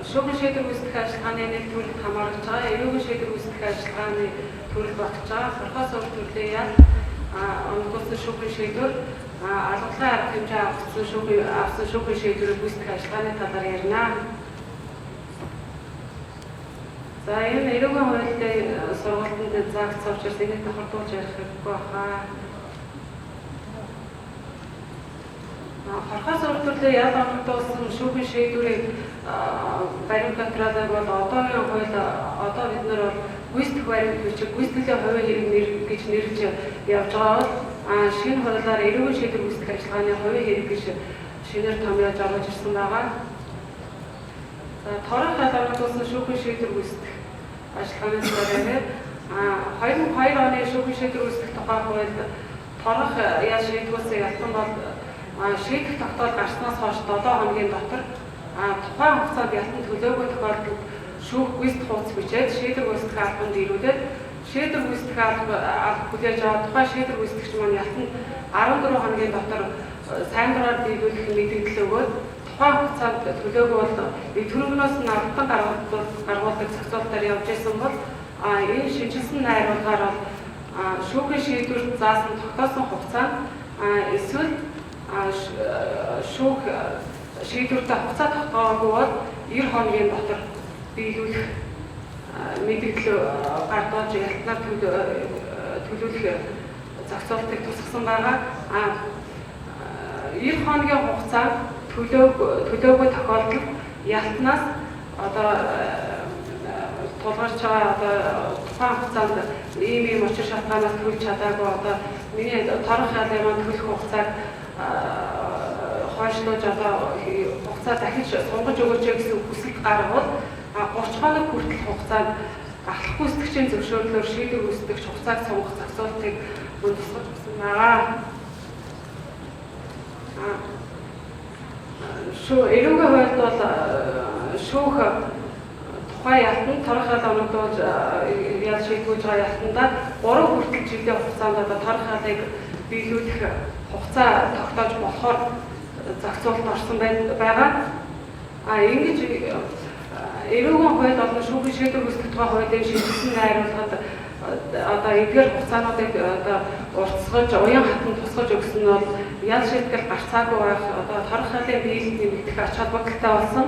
Шүүхийн шийдвэр үүсгэх ажиллагааны нэг төрөлд хамаарч байгаа. Эрүүгийн шийдвэр үүсгэх ажиллагааны төрөл багтж байгаа. Хорхоос өөр төрлөө онгоцны шүүхийн шийдвэр алгуулгын арга хэмжээ авсан шүүхийн шийдвэрийг үүсгэх ажиллагааны талаар ярина. За энэ эрүүгийн хуулиудын сургалтанд заагдсан учраас энийг давхардуулж ярих хэрэггүй баха. Хорхоос өөр төрлөө ял онгоцсон шүүхийн шийдвэрийг баримт контролыг бол одоогийн хууль одоо бид нар бол гүйцэтгэх баримт бичиг гүйцэтгэлийн хувийн хэрэг нэр гэж нэрлэж явж байгаа бол шинэ хуулиар эрүүгийн шийдвэр үүсгэх ажиллагааны хувийн хэрэг гэж шинээр томьёож оруулж ирсэн байгаа. За торох ял онгоцсон шүүхийн шийдвэр үүсгэх ажиллагааны талаар 2002 оны шүүхийн шийдвэр үүсгэх тухай хуульд торох ял шийдвэрсийг алтан бол шийдэх тогтоол гарснаас хойш 7 хоногийн дотор тухайн хугацаанд ялтан төлөөгүй тохиолдолд шүүх гүйцэтгэх хуудас бичээд шийдвэр үүсгэх албанд ирүүлээд шийдвэр үүсгэх алба хүлээж аваад тухайн шийдвэр үүсгэгч маань ялтан 14 хоногийн дотор сайн дураар биелүүлэх мэдээлэл өгөөд тухайн хугацаанд төлөөгүй бол төрөнгнөөс нь албан гаргуулдаг зохицуулалтаар явж исэн бол энэ шинжилсэн найруулгаар бол шүүхийн шийдвэрт заасан тогтоосон хугацаанд эсвэл шүүх шийдвэртэй хугацаа тогтоогүй бол 90 хоногийн дотор биелүүлэх мэдээлэл гардуулж ялтнаар төлөвлөх зохицуултыг тусгасан байгаа. 90 хоногийн хугацаанд төлөөгүй тохиолдолд ялтнаас одоо тулгарч байгаа тухайн хугацаанд ийм учир шалтгаанаас төлж чадаагүй одоо миний торох ялын маань төлөх хугацааг хойшлуулж одоо хугацаа дахиж сунгаж өгөөч гэсэн хүсэлт гаргавал 30 хоног хүртэл хугацаанд ахлах гүйцэтгэгчийн зөвшөөрлөөр шийдвэр үүсгэж хугацааг сунгах зохицуултыг мөн тусгаж өгсөн байгаа. Эрүүгийн хуульд бол шүүх тухайн ялтанд торох ял оногдуулж ял шийдвүүлж байгаа ялтандаа 3 хүртэл жилийн хугацаанд одоо торох ялыг биелүүлэх хугацаа тогтоож болохоор зохицуулалт орсон байгаа. Ингэж эрүүгийн хуульд олон шүүхийн шийдвэр үүсгэх тухай хуулийн шинжилсэн найруулгад одоо эдгээр хугацаануудыг одоо уртсгаж, уян хатан тусгаж өгсөн нь бол ял шийтгэл гарцаагүй байх одоо торох ялын биелэлт нэмэгдэх ач холбогдолтой болсон.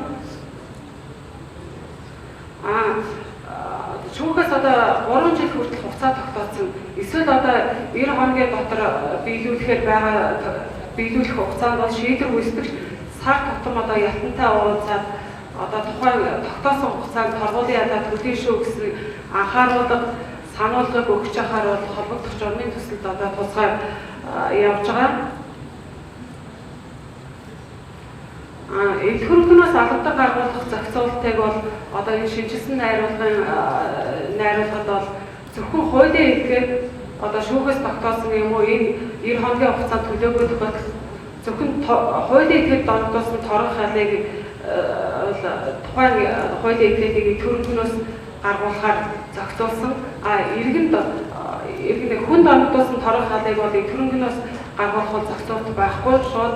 Шүүхээс одоо 3 жил хүртэл хугацаа тогтоосон. Эсвэл одоо 90 хоногийн дотор биелүүлэхээр биелүүлэх хугацаанд бол шийдвэр үүсгэж сар тутам одоо ялтантай уулзаад одоо тухайн тогтоосон хугацаанд торгуулийн ядаа төдий шүү гэсэн анхааруулга сануулгыг өгч ахаар бол холбогдох журмын төсөлд одоо тусгай явж байгаа. Эд хөрөнгнөөс албадаг гаргуулах зохицуултыг бол одоо энэ шинжилсэн найруулгад бол зөвхөн хуулийн этгээд одоо шүүхээс тогтоосон юм уу энэ 90 хоногийн хугацаанд төлөөгүй тохиолдолд зөвхөн хуулийн этгээд донтоосон торох ялыг тухайн хуулийн этгээдийг төрөнгнөөс гаргуулахаар зохицуулсан. Иргэнд хүн донтоосон торох ялыг бол төрөнгнөөс гаргуулах зохицуулт байхгүй шууд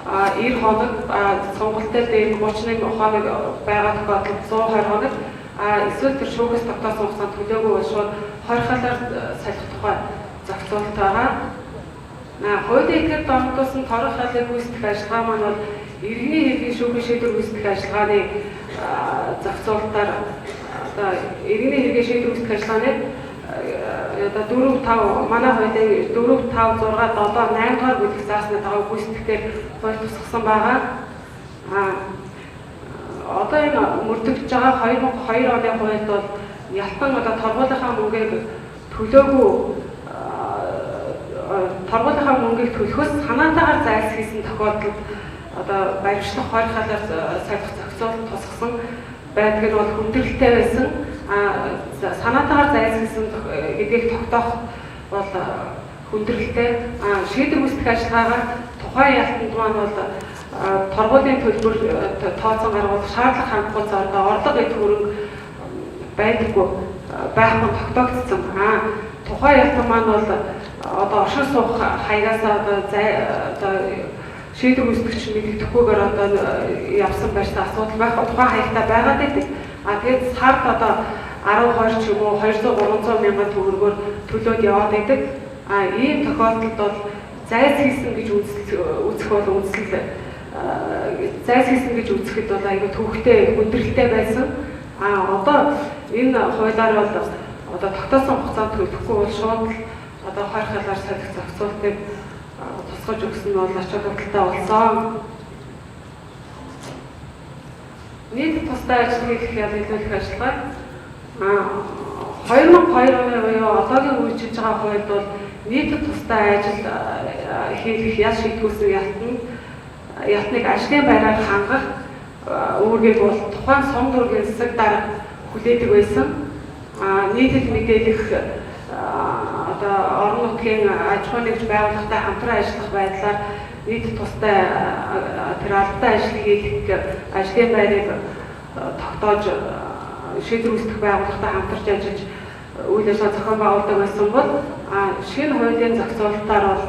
90 хоног сонголттой дээр 31 хоног байгаа тохиолдолд 120 хоног эсвэл тэр шүүхээс тогтоосон хугацаанд төлөөгүй бол шууд 20 халаар салхих тухай зохицуулалт байгаа. Хуулийн этгээд донтоосон торох ялыг үүсгэх ажиллагаа маань бол иргэний хэргийн шүүхийн шийдвэр үүсгэх ажиллагааны зохицуулалтаар одоо иргэний хэргийн шийдвэр үүсгэх ажиллагааны одоо 4-5 манай хуулийн 4-5 6 7 8 дугаар бүлэг заасны дагуу гүйцэтгэхээр хууль тусгасан байгаа. Одоо энэ мөрдөгдөж байгаа 2002 оны хуульд бол ялтан одоо торгуулийнхаа мөнгийг төлөөгүй торгуулийнхаа мөнгийг төлөхөөс санаатаагаар зайлсхийсэн тохиолдолд одоо баримтлах хорих халаар салхих зохицуулалт тусгасан байдаг нь бол хүндрэлтэй байсан. Санаатаагаар зайлсхийсэн гэдгийг тогтоох бол хүндрэлтэй. Шийдвэр үүсгэх ажиллагаагаар тухайн ялтанд маань бол торгуулийн төлбөр тооцоо гаргуулах шаардлага хангахгүй зордоо орлого эд хөрөнгө байдаггүй байхгүй тогтоогдсон. Тухайн ялтан маань бол одоо оршин суух хаягаас одоо шийдвэр үүсгэгч мэддэггүйгээр одоо явсан байрсан асуудал байх тухайн хаягтай байгаад байдаг. Тэгээд сард одоо 10 ч юм уу 200-300 мянган төгрөгөөр төлөөд яваад байдаг. Ийм тохиолдолд бол зайс хийсэн гэж үзэх бол зайс хийсэн гэж үзэхэд бол аюу төвхтэй хүндрэлтэй байсан. Одоо энэ хуулиар бол одоо тогтоосон хугацаанд төлөхгүй бол шууд одоо хоёр хялгаар салхи зохицуултыг тусгаж өгсөн нь бол ач холбогдолтой болсон. Нийт тусдаа ажил хийх ялгуулах ажиллагаа 2002 оны буюу одоогийн үйлчилж байгаа хуульд бол нийт тусдаа ажил хийх ял шийдгүүлсэн ялтныг ажлын байраар хангах үүргийг бол тухайн сум дүүргийн засаг дарга хүлээдэг байсан. Нийтэд мэдээлэх одоо орон нутгийн аж ахуйн нэгж байгууллагатай хамтран ажиллах байдлаар нийт тусдаа тэр албатай ажил хийх ажлын байрыг тогтоож шийдвэр үүсгэх байгууллагатай хамтарч ажиллаж үйл ажиллагаа зохион байгуулдаг байсан бол шинэ хуулийн зохицуулалтаар бол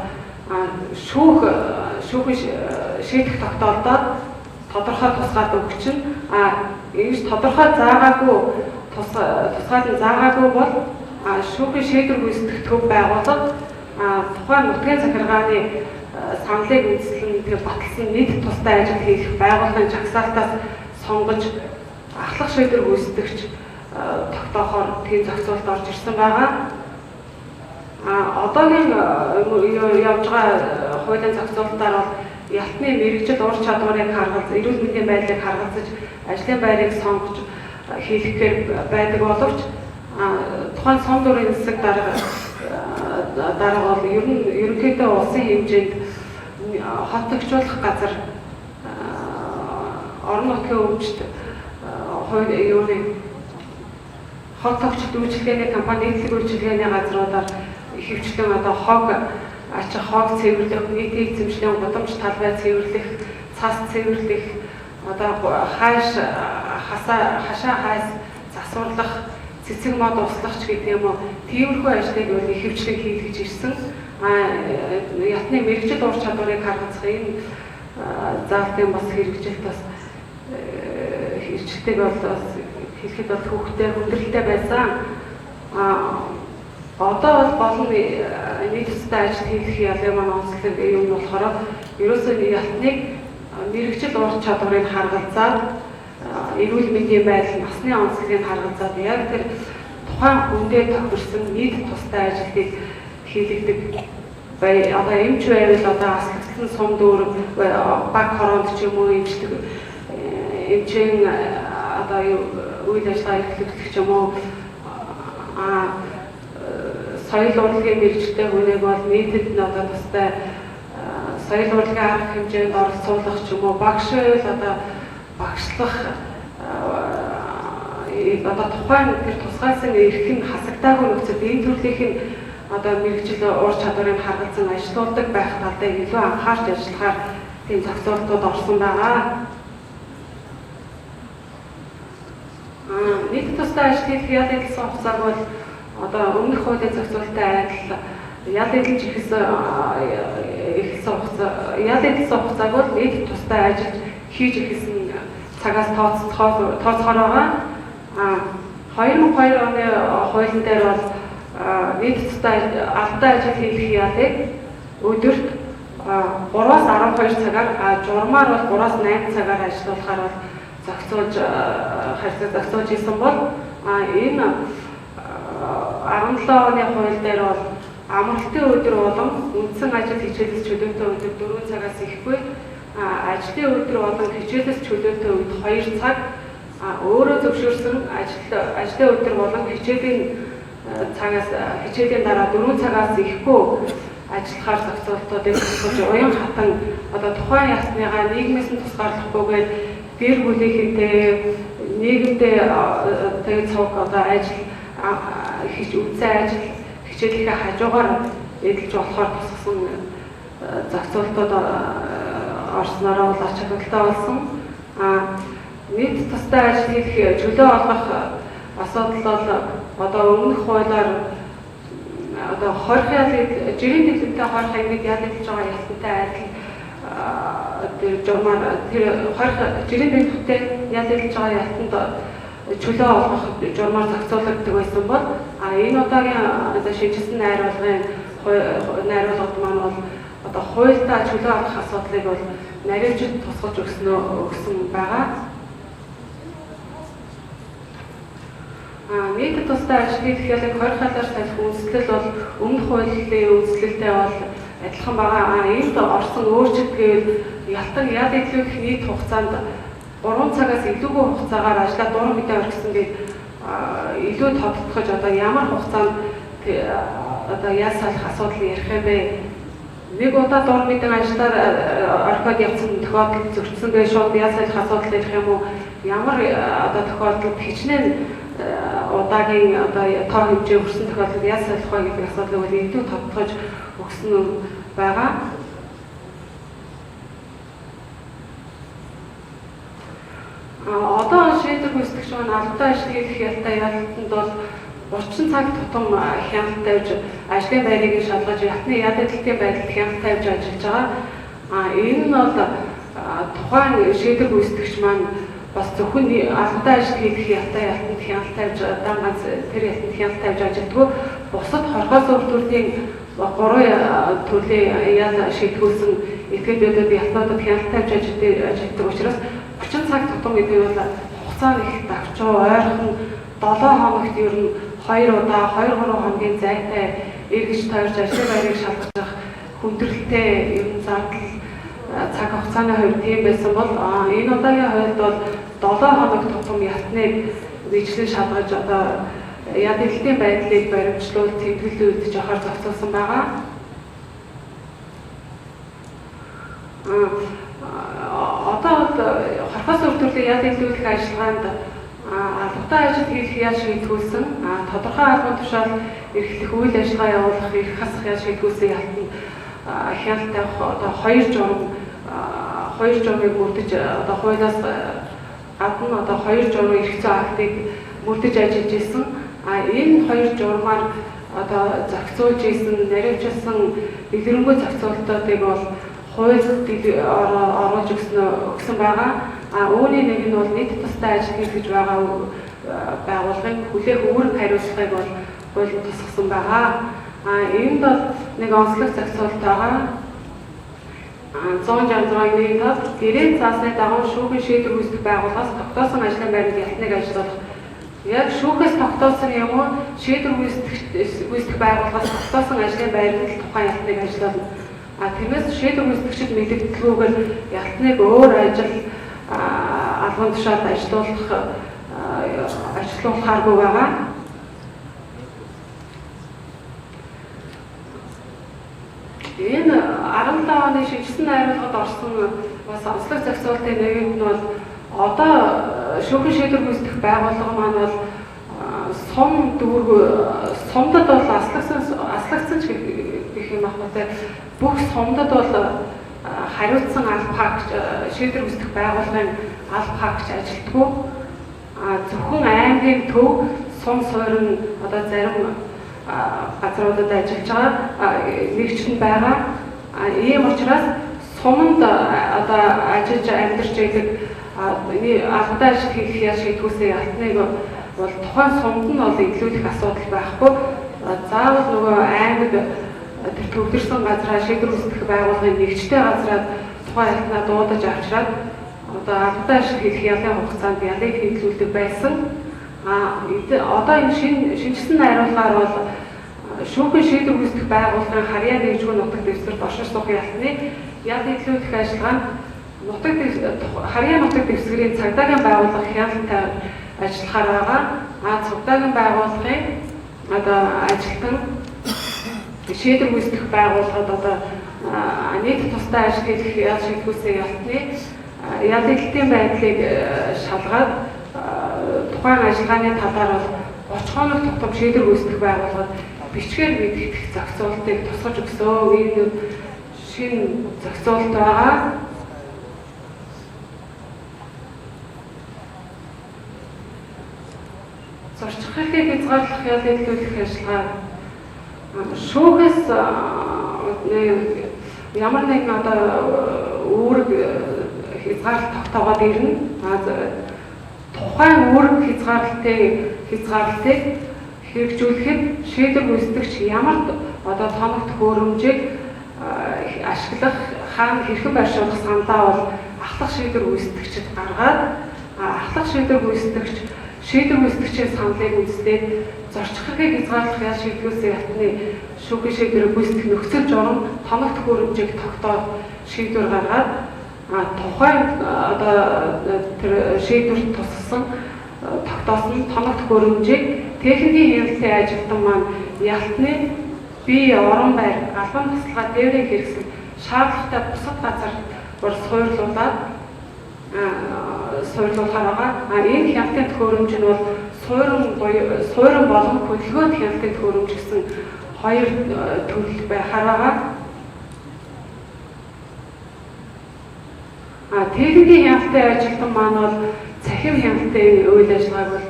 шүүх шийдэх тогтоолдоод тодорхой тусгаад өгч нь ингэж тодорхой заагаагүй тусгаад нь заагаагүй бол шүүхийн шийдвэр үүсгэх төв байгууллага тухайн нутгийн захиргааны саналыг үндэслэн баталсан нийт тусдаа ажил хийх байгууллагын жагсаалтаас сонгож ахлах шийдвэр үүсгэгч тогтоохоор тийм зохицуулалт орж ирсэн байгаа. Одоогийн явж байгаа хуулийн зохицуулалтаар бол ялтны мэрэгжил ур чадварыг харгалзаж, эрүүл мэндийн байдлыг харгалзаж, ажлын байрыг сонгож хийхээр байдаг боловч тухайн сум дүүргийн засаг дарга бол ерөнхийдөө улсын хэмжээнд хот төгжүүлэх газар орон нутгийн өвчт хот тогтчид үйлчилгээний компани нийтлэг үйлчилгээний газруудаар ихэвчлэн одоо хог цэвэрлэх, нийтийн эзэмшлийн гудамж талбай цэвэрлэх, цас цэвэрлэх, одоо хашаа хайс засварлах, цэцэг мод услах ч гэдэг юм уу, тиймэрхүү ажлыг бол ихэвчлэн хийлгэж ирсэн. Ятны мэрэгжил ур чадварыг харгалзах энэ заалтын бас хэрэгжилт бас хэрэгжилтийг бол хэлэхэд бол хөвгтэй хүндрэлтэй байсан. Одоо бол болон нийт тусдаа ажил хийх ялын маань онцлог юм болохоор ерөөсөө ялтныг мэрэгжил ур чадварыг харгалзаад эрүүл мэндийн байдал, насны онцлогийг харгалзаад яг тэр тухайн хүндээ тохирсон нийт тусдаа ажилтыг хийлгдэг одоо эмч байвал одоо аслагдсан сум дүүр баг хороонд ч юм уу эмчийн одоо үйл ажиллагаа эрхлүүлэх ч юм уу соёл урлагийн мэргэжтэй хүнийг бол нийтэд нь одоо тусдаа соёл урлагийн арга хэмжээнд оролцуулах ч юм уу багш одоо багшлах одоо тухайн тэр тусгайсан эрх нь хасагдаагүй нөхцөлд энэ төрлийн одоо мэргэжил ур чадварыг харгалзан ажилуулдаг байх талаар илүү анхаарч ажиллахаар тийм зохицуултууд орсон байгаа. Нийт тусдаа ажил хийх ял эдэлсэн хугацааг бол одоо өмнөх хуулийн зохицуулалттай адил ял эдэлж эхэлсэн хугацааг бол нийт тусдаа ажил хийж эхэлсэн цагаас тооцохоор байгаа. 2002 оны хуулийн дээр бол нийт тусдаа албатай ажил хийх ялыг өдөрт 3-аас 12 цагаар журмаар бол 3-аас 8 цагаар ажиллуулахаар бол зохицуулж исэн бол энэ 17 оны хууль дээр бол амралтын өдөр болон үндсэн ажил хичээлээс чөлөөтэй өдөр 4 цагаас ихгүй ажлын өдөр болон хичээлээс чөлөөтэй үед 2 цаг өөрөө зөвшөөрсөн ажлын өдөр болон хичээлийн дараа 4 цагаас ихгүй ажиллахаар зохицуултуудыг тусгаж уян хатан одоо тухайн ялтныгаа нийгмээс нь тусгаарлахгүйгээр гэр бүлийнхэнтэй нийгэмдээ тэгээд цог одоо ажил үзэн ажил хичээлийнхээ хажуугаар эдэлж болохоор тусгасан зохицуултууд орснороо бол ач холбогдолтой болсон. Нийт тусдаа ажил хийх чөлөө олгох асуудал бол одоо өмнөх хуулиар одоо хорих ялыг жирийн дэглэмтэй хорих ангид ял эдэлж байгаа ялтантай адил журмаар тэр хорих жирийн бэлтгэлтэй яалж байгаа ялтанд чөлөө олгох журмаар зохицуулагддаг байсан бол энэ удаагийн одоо шийдсэн найруулгад маань бол одоо хуультай чөлөө авах асуудлыг бол наривчид тусгаж өгсөн байгаа. Нийт тусдаа ажлын хэлхийлэг 20 халаар салхи үндэслэл бол өмнөх хуулийн үндэслэлтэй бол адилхан байгаа. Энд орсон өөрчлөлт гэвэл ялтан яд идлүүлэх нийт хугацаанд 3 цагаас илүүгүй хугацаагаар ажиллаад дуран мэдээ орхисон гэж илүү тодтогч одоо ямар хугацаанд одоо яд салах асуудал ярих юм бэ? Нэг удаа дуран мэдээ ажиллаар орхиод явсан тохиолдолд зөрчсөн гэж шууд яд салах асуудал ярих юм уу? Ямар одоо тохиолдолд хичнээн удаагийн одоо тоо хэмжээ өрсөн тохиолдолд яд салах вэ гэдэг асуудлыг бол илүү тодтогч өгсөн байгаа. Одоо шийдвэр гүйцэтгэгч маань албатай ажлыг хийх ялтай ялтанд бол 30 цаг тутам хяналт тавьж ажлын байрыг шалгаж ятны яд эдлэлтийн байдалд хяналт тавьж ажиллаж байгаа. Энэ нь бол тухайн шийдвэр гүйцэтгэгч маань бас зөвхөн албатай ажил хийх ялтай ялтанд хяналт тавьж дан ганц тэр ялтанд хяналт тавьж ажилладаг. Бусад хорхоос өөр төрлийн 3 төрлийн яд шийдгүүлсэн этгээдүүдэд ялтнуудад хяналт тавьж ажилладаг учраас 30 цаг тутам гэдэг нь бол хугацаа их давчуу ойрхон 7 хоногт ер нь 2 удаа 2-3 хоногийн зайтай эргэж тойрч ажлын байрыг шалгах хүндрэлтэй ер нь зардал цаг хугацааны хувьд тийм байсан бол энэ удаагийн хувьд бол 7 хоног тутам ялтныг нэгжлэн шалгаж одоо яд эдлэлтийн байдлыг баримтлуул тэмдэглэлүүд жохоор зохицуулсан байгаа. Одоо хорхоос өөр төрлийн яд эдлүүлэх ажиллагаанд албатай ажил хийх яд шийдгүүлсэн тодорхой албан тушаал эрхлэх үйл ажиллагаа явуулах эрх хасах яд шийдгүүлсэн ялтанд хяналт тавих одоо 2 журмыг мөрдөж одоо хуулиас гадна одоо 2 журмын эрх зүйн актыг мөрдөж ажиллаж исэн. Энэ 2 журмаар одоо зохицуулж исэн наривчилсан дэлгэрэнгүй зохицуултуудыг бол хуульд оруулж өгсөн байгаа. Үүний нэг нь бол нийт тустай ажил хийж байгаа байгууллагын хүлээх үүрэг хариуцлагыг бол хуулинд тусгасан байгаа. Энд бол нэг онцлог зохицуулт байгаа. 166-ийн тав гэрээ заасны дагуу шүүхийн шийдвэр гүйцэтгэх байгууллагаас тогтоосон ажлын байранд ялтныг ажиллуулах. Яг шүүхээс тогтоосон юм уу шийдвэр гүйцэтгэх байгууллагаас тогтоосон ажлын байранд тухайн ялтныг ажиллуулна. Тэрнээс шийдвэр гүйцэтгэгчид мэдээлэлгүйгээр ялтныг өөр ажил албан тушаалд ажиллуулахааргүй байгаа. Энэ 17 оны шийдсэн найруулгад орсон бас онцлог зохицуултын нэг нь бол одоо шүүхийн шийдвэр гүйцэтгэх байгууллага маань бол сумдад бол аслагцсан ч гэх юм ахнатай бүх сумдад бол хариуцсан албахаагч шийдвэр гүйцэтгэх байгууллагын албахаагч ажилтгүй. Зөвхөн аймгийн төв сум суурин одоо зарим газруудад ажиллаж байгаа нэгжлэн байгаа. Ийм учраас суманд одоо ажиллаж амьдарч байдаг албатай ажил хийх яд шийдгүүлсэн ялтныг бол тухайн сумд нь бол илүүлэх асуудал байхгүй. Заавал нөгөө аймаг тэр төвлөрсөн газраа шийдвэр гүйцэтгэх байгууллагын нэгжтэй газраа тухайн ялтнаа дуудаж авчираад одоо албатай ажил хийх ялын хугацаанд ялыг хэвлүүлдэг байсан. Одоо энэ шинжсэн найруулгаар бол шүүхийн шийдвэр гүйцэтгэх байгууллагын харьяа нэгжгүй нутаг дэвсгэрт оршин суух ялтныг яд хэвлүүлэх ажиллагаа нь харьяа нутаг дэвсгэрийн цагдаагийн байгууллага хяналттай ажиллахаар байгаа. Цагдаагийн байгууллагын одоо ажилтан шийдвэр гүйцэтгэх байгууллагад одоо нийт тустай ажил хийх яд шийдгүүлсэн ялтны яд эдлэлтийн байдлыг шалгаад тухайн ажиллагааны талаар бол 30 хоног тутам шийдвэр гүйцэтгэх байгууллагад бичгээр мэдгдэх зохицуултыг тусгаж өгсөн. Энэ шинэ зохицуулт байгаа. Зорчих хэргийг хязгаарлах яд эдлүүлэх ажиллагаа шүүхээс ямар нэгэн одоо үүрэг хязгаарлалт тогтоогоод ирнэ. Тухайн үүрэг хязгаарлалтыг хэрэгжүүлэхэд шийдвэр гүйцэтгэгч ямар одоо тоног төхөөрөмжийг ашиглах, хаана хэрхэн байршуулах саналаа бол ахлах шийдвэр гүйцэтгэгчид гаргаад ахлах шийдвэр гүйцэтгэгчийн саналыг үндэслээд зорчих хэргийг хязгаарлах ял шийдвэрийн ялтны шүүхийн шийдвэрийг гүйцэтгэх нөхцөл журам тоног төхөөрөмжийг тогтоох шийдвэр гаргаад тухайн одоо тэр шийдвэрт туссан тогтоосон тоног төхөөрөмжийг техникийн хяналтын ажилтан маань ялтны бие орон байр албан тусалгаа дээврийн хэрэгсэл шаардлагатай бусад газар суурлуулахаар байгаа. Энэ хяналтын төхөөрөмж нь бол суурин болон хөдөлгөөнд хяналтын төхөөрөмж гэсэн хоёр төрөл байхаар байгаа. Техникийн хяналтын ажилтан маань бол цахим хяналтын үйл ажиллагааг бол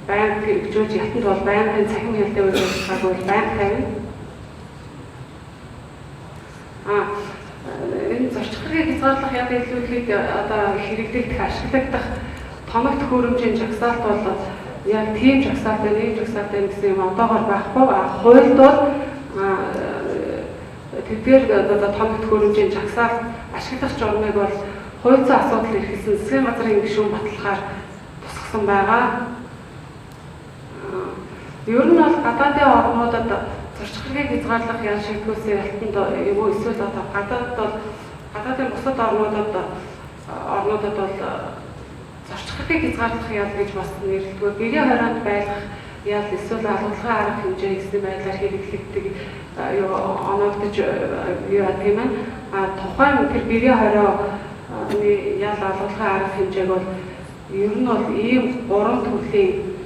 байнга хэрэгжүүлж, ялтанд бол байнгын цахим хяналтын үйл ажиллагааг бол байнга тавина. Энэ зорчих хэргийг хязгаарлах яд илүүхэд одоо хэрэглэгдэх, ашиглагдах тоног төхөөрөмжийн жагсаалт бол яг тийм жагсаалтай, ийм жагсаалтай гэсэн юм одоогоор байхгүй. Хуульд бол тэдгээр одоо тоног төхөөрөмжийн жагсаалт ашиглах журмыг бол хуулийн асуудал эрхэлсэн засгийн газрын гишүүн баталгаар тусгасан байгаа. Ер нь бол гадаадын орнуудад зорчих хэргийг хязгаарлах ял шийдвэрийн ялтанд юм уу эсвэл одоо гадаадын бусад орнуудад бол зорчих хэргийг хязгаарлах ял гэж бас нэрлэдэг. Гэрийн хорионд байлгах ял эсвэл алгуулгын арга хэмжээ гэсэн байдлаар хэрэглэгддэг оноогдож тийм ээ. Тухайн тэр гэрийн хорионы ял алгуулгын арга хэмжээг бол ер нь бол ийм гурван төрлийн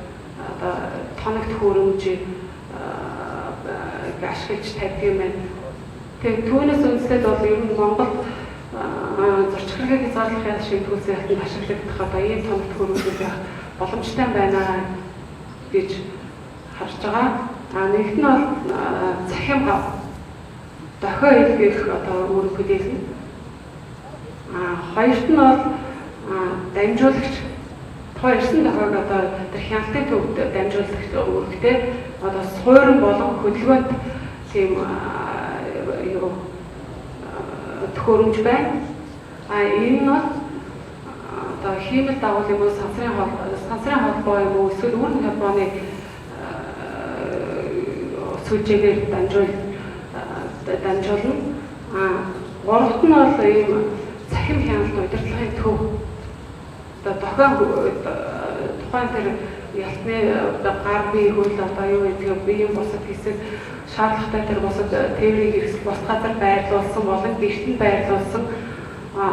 одоо тоног төхөөрөмжийг ашиглаж тавьдаг юм байна. Тэгээд түүнээс үндэслээд бол ер нь Монголд зорчих хэргийг хязгаарлах ял шийдвэрийн ялтанд ашиглагдах одоо ийм тоног төхөөрөмжүүд байх боломжтой байна гэж харж байгаа. Нэгт нь бол захим гав дохио илгээх одоо үүрэг хөдөлгөн. Хоёрт нь бол дамжуулагч ирсэн дохойг одоо тэр хяналтын төвд дамжуулах үүрэгтэй одоо суурин болон хөдөлгөөнд тийм төхөөрөмж байна. Энэ нь одоо хиймэл дагуул юм уу сансрын холбоо юм уу эсвэл үүрэг холбооны сүлжээгээр дамжуулна. Гуравт нь бол ийм цахим хяналт удирдлагын төв тухайн тэр ялтны гар бие хөл одоо юу гэдэг биеийн бусад хэсэг шаардлагатай тэр бусад тээврийн хэрэгсэл бос газар байрлуулсан болон гэртэн байрлуулсан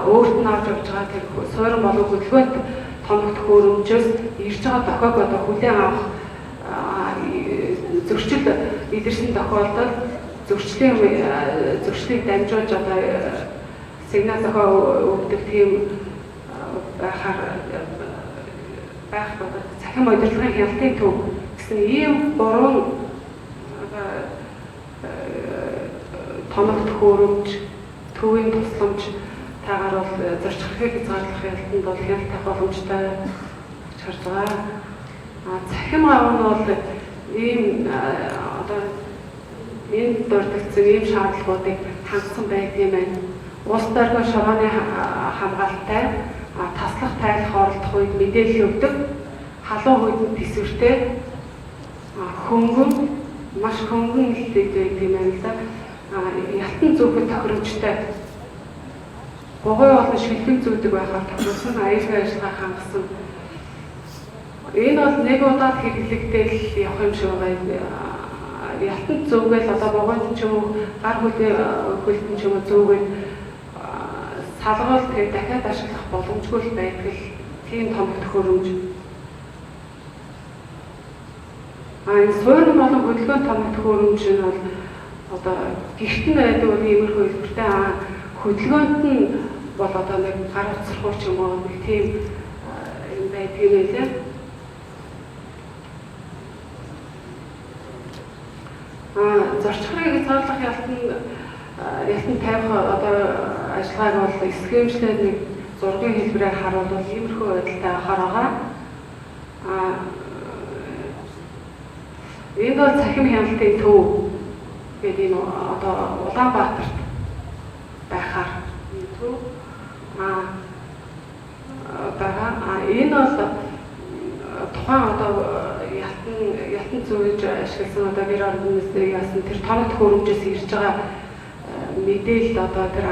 өөрт нь авч явж байгаа тэр суурин болон хөдөлгөөнд тоног төхөөрөмжөөс ирж байгаа дохойг одоо хүлээн авах зөрчил идэрсэн тохиолдолд зөрчлийг дамжуулж одоо сигнал зохио өгдөг тийм байх цахим удирдлагын хяналтын төв гэсэн ийм гурван тоног төхөөрөмж төвийн тусламж таагаар бол зорчих хэргийг хязгаарлах ялтанд бол хяналт авах боломжтой гэж харж байгаа. Цахим аав нь бол ийм одоо энэ дурдгдсан ийм шаардлагуудыг хангасан байдаг юм байна. Улс доргой шорооны хамгаалалттай таслах тайлах оролдох үед мэдээлэл өгдөг, халуун хүйдэнд төсвөртэй, хөнгөн, маш хөнгөн хэлдэг юм байна л да. Ялтан зүүхэд тохиромжтой, гогой болон шилхэн зүүдэг байхаар тохиромжтой аюулгүй ажиллагаа хангасан. Энэ бол нэг удаад хэрэглэгдээл явах юм шиг байгаа. Ялтан зүүгээл одоо богонд ч юм уу, гар хөлтөн ч юм уу зүүгээд салгуул тэгээд дахиад ашиглах боломжгүй байдаг л тийм тоног төхөөрөмж. Энэ суурин болон хөдөлгөөнд тоног төхөөрөмж нь бол одоо гэртэн байдаг үе иймэрхүү хэлбэртэй хөдөлгөөнд нь бол одоо нэг гар утсрахуур ч юм уу нэг тийм юм байдаг юм байлаа. Зорчих хэргийг хязгаарлах ялтанд тавих одоо ажиллагааг бол эсхэмжлээд нэг зургийн хэлбэрээр харуулбал иймэрхүү байдалтай байхаар байгаа. Энэ бол цахим хяналтын төв гэдэг энэ одоо Улаанбаатарт байхаар төв байгаа. Энэ бол тухайн одоо ялтан зүйж ашигласан одоо гэр орон үндэстнийг яасан тэр тоног төхөөрөмжөөс ирж байгаа мэдээлэл одоо тэр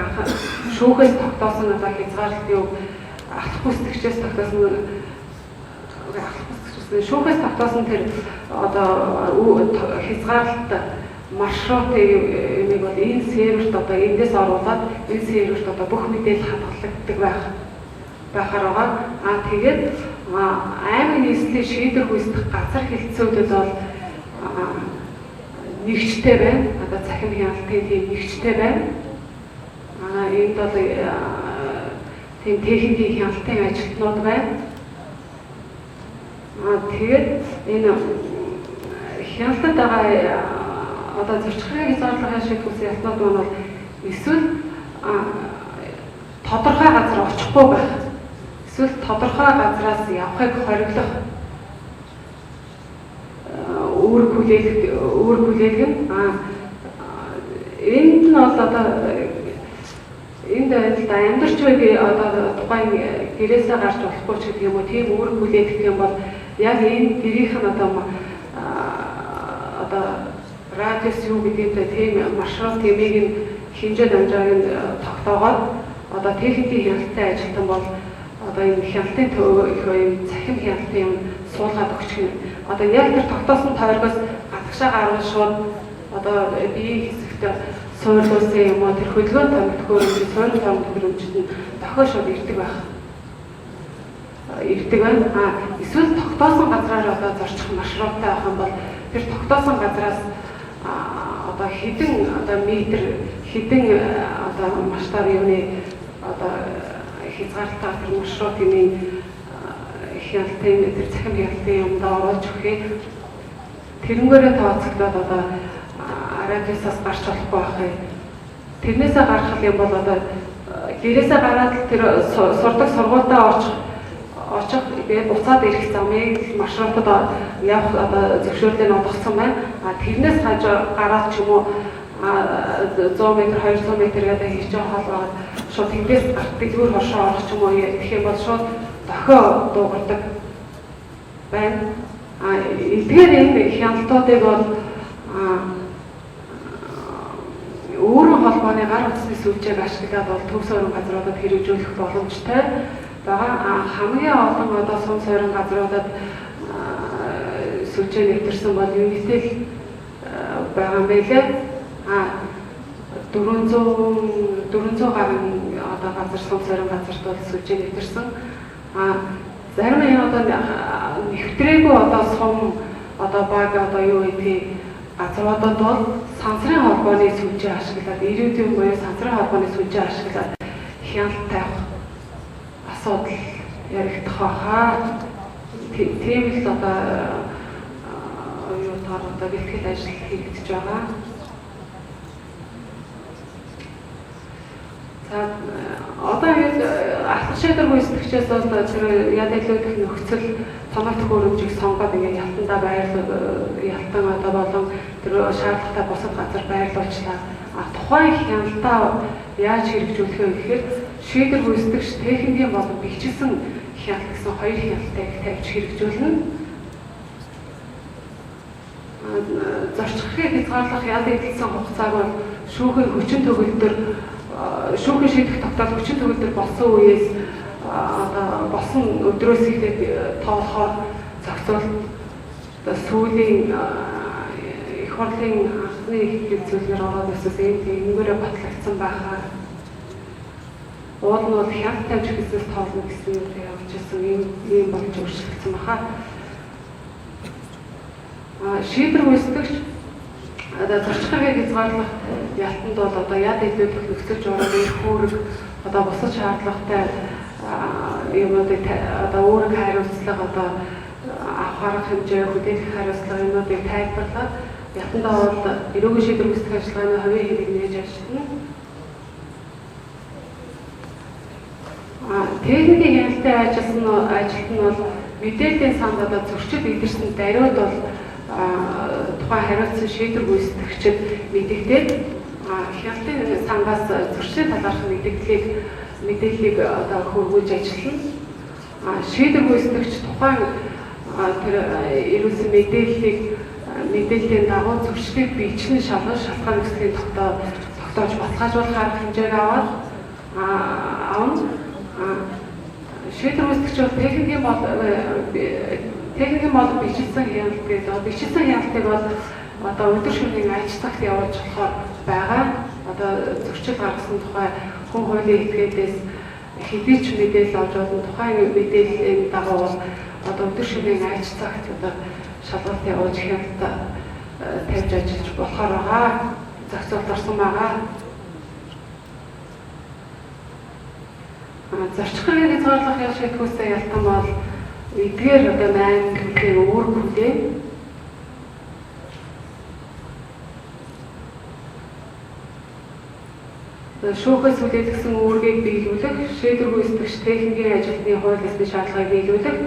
шүүхээс тогтоосон одоо хязгаарлалт юу ахлах хүсдэгчээс тогтоосон шүүхээс тогтоосон тэр одоо хязгаарлалт маршрутыг юмыг бол энэ серверт одоо эндээс оруулаад энэ серверт одоо бүх мэдээлэл хадгалагддаг байхаар байгаа. Тэгээд аймаг нийслэлийн шийдвэр гүйцэтгэх газар хэлтсүүдэд бол нэгжтэй байна. Одоо цахим хяналтын тийм нэгжтэй байна. Энд бол тийм техникийн хяналтын ажилтнууд байна. Тэгээд энэ хяналтад байгаа одоо зорчигчдын хязгаарлалын шийдвэр гүйцэтгэх ялтнууд бол эсвэл тодорхой газар очихгүй байх. Эсвэл тодорхой газраас явахыг хориглох үүрэг хүлээлгэн энд нь бол одоо энд амьдарч байг одоо тухайн гэрээсээ гарч болохгүй ч гэдэг юм уу тийм үүрэг хүлээлгэх юм бол яг энэ гэрийнх нь одоо радиус юу гэдэгтэй тийм маршрут тэмийг нь хэмжээд амжааг нь тогтоогоод одоо техникийн хяналттай ажилтан бол одоо энэ хяналтын төвийн цахим хяналтын юм суулгаад өгчих юм. Одоо яг тэр тогтоосон тойргоос гадагшаа гаргаж шууд одоо биеийн хэсэгт суурлуулсан юм уу тэр хөдөлгөөн томт хөрөмж, суурлын томт хөрөмжөд нь дохио шууд ирдэг байна. Эсвэл тогтоосон газраар одоо зорчих маршруттай байх юм бол тэр тогтоосон газраас одоо хэдэн одоо метр хэдэн одоо масштаб юуны одоо хязгаарлалтаар тэр маршрутын хяналтын тэр цахим хяналтын юмд оруулж өгөхийг тэрнгээрээ тооцогдоод одоо радиусаас гарч болохгүй байхыг тэрнээсээ гарах юм бол одоо гэрээсээ гараад тэр сурдаг сургуультай очих тэгээд буцаад ирэх замыг маршрутад явах одоо зөвшөөрлийг олгосон байна. Тэрнээс гараад ч юм уу 100 м 200 м гэдэг хийж байгаа хоолойгоо шууд тэндээс дэлгүүр хошоо орох ч юм уу гэх юм бол шууд дохио дуугардаг байна. Эдгээр энэ хяналтуудыг бол өөрийн холбооны гар утасны сүлжээг ашиглаад бол төв сойрон газруудад хэрэгжүүлэх боломжтой байгаа. Хамгийн олон одоо сум сойрон газруудад сүлжээ нэвтэрсэн бол Unitel байгаа юм байлээ. 400 гаруй одоо газар сум сойрон газарт бол сүлжээ нэвтэрсэн. Зарим нь одоо нэвтрээгүй одоо сум одоо баг одоо юу гэдгийг газруудад бол сансрын холбооны сүлжээ ашиглаад ирээдүйн буюу сансрын холбооны сүлжээ ашиглаад хяналт тавих асуудал яригдах байхаа. Тийм л одоо юутаар одоо бэлтгэл ажил хийгдэж байгаа. За одоо яг ахлах шийдвэр гүйцэтгэгчээс бол тэр ядалгүйдэх нөхцөл томооч хөрөмжийг сонгоод ингээд ялтан одоо болон тэр шаардлагатай бусад газар байрлуулчлаа. Тухайн хяналтаа яаж хэрэгжүүлэх вэ гэхээр шийдвэр гүйцэтгэгч техникийн болон бэхжилсэн хяналт гэсэн хоёр хяналтыг тавьж хэрэгжүүлнэ. Зорчигчдын хязгаарлах ял эдэлсэн хугацааг бол шүүхийн хүчин төгөлдөр шүүхийн шийдэх тогтоол хүчин төгөлдөр болсон үеэс одоо болсон өдрөөс ихтэй тоолохоор зохицуулт сүүлийн их хурлын анхны хэлцүүлгээр ороод өсөс энэгээр батлагдсан байхаа. Уул нь бол хяналт тавьж хэсээс тоолно гэсэн юм явж ирсэн ийм болж өөрчлөгдсөн баха. Шийдвэр гүйцэтгэгч одоо зорчигчдын хязгаарлах ялтанд бол одоо яд илүүдэх нөхцөл журам их үүрэг одоо бусад шаардлагатай юмнуудыг одоо үүрэг хариуцлага одоо авах хэмжээ хүлээлгэх хариуцлага юмнуудыг тайлбарлаад ялтандаа бол эрүүгийн шийдвэр гүйцэтгэх ажиллагааны хувийн хэрэг нээж ажиллана. Техникийн хяналтын ажилт нь бол мэдээллийн санд одоо зөрчил илэрсэн даруйд бол тухайн хариуцсан шийдвэр гүйцэтгэгчид мэдэгдээд хяналтын сангаас зөрчил талаарх мэдээллийг одоо хөрвүүлж ажиллана. Шийдвэр гүйцэтгэгч тухайн тэр ирүүлсэн мэдээллийн дагуу зөрчлийг биечлэн шалгах үсгийн тогтоож баталгаажуулах арга хэмжээг авна. Шийдвэр гүйцэтгэгч бол техникийн бол бичлсэн хяналт гэдэг. Бичлсэн хяналтыг бол одоо өдөр шөнийн аж цагт явуулж болохоор байгаа. Одоо зөрчил гаргасан тухай хүн хуулийн этгээдээс хэдий ч мэдээлэл авч болно. Тухайн мэдээллийн дагуу бол одоо өдөр шөнийн аж цагт одоо шалгалт явуулж хяналт тавьж ажиллаж болохоор байгаа. Зохицуулт орсон байгаа. Зорчих хэргийг хязгаарлах ял шийдвэртэй ялтан бол эдгээр одоо 8 хүнтэй үүрэг хүлээ. Шүүхээс үлдээсэн үүргийг биелүүлэх, шийдвэр гүйцэтгэгч техникийн ажилтны хууль ёсны шаардлагыг биелүүлэх,